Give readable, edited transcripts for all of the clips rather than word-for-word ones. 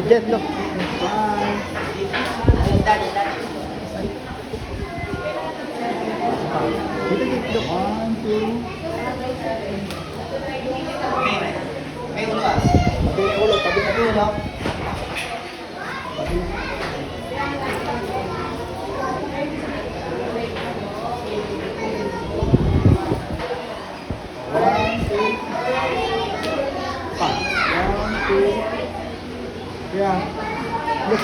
Jet, look. Dito, dito. 1, 2. May ulo ah. May ulo. Tabi na ulo, no? Tabi. Yeah. Look.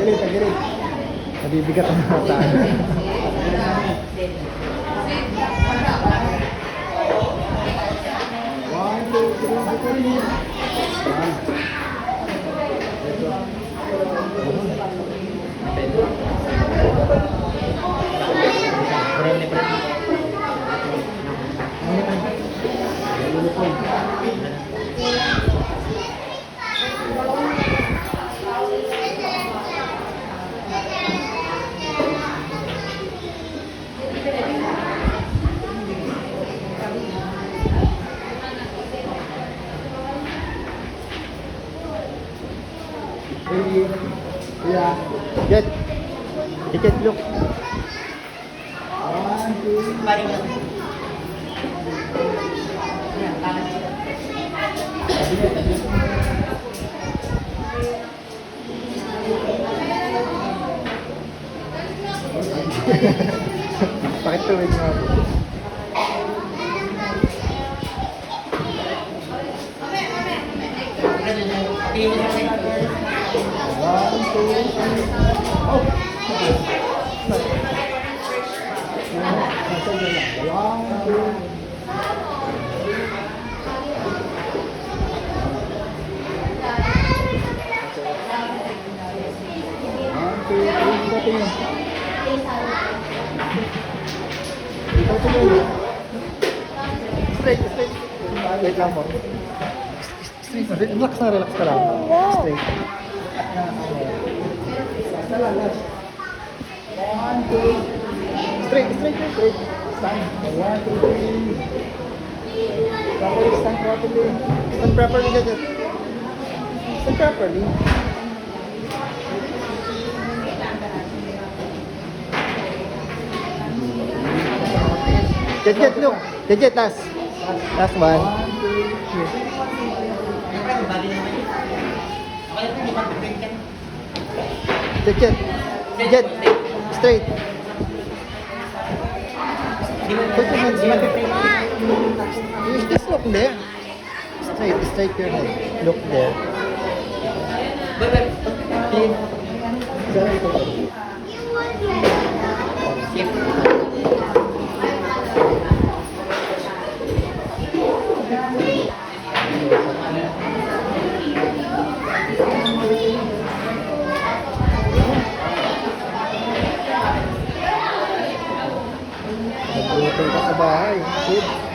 Tagilid. Nabibigat ang mata. Yeah. Jet. Jet, look. 1, 2. Bakit tuwid mo? Straight. Wait lang po. Straight. Relax ka lang. Straight. One, two. Straight. Stand. 1, 2, 3. Properly, stand properly. Stand properly, Jet. Stand properly. Jet, look. Jet, last one. 1, 2, 3. Jet. Jet. Straight. Put your hands back. You just look there. Straight your head. Look there. Nagluto ka sa bahay. Good.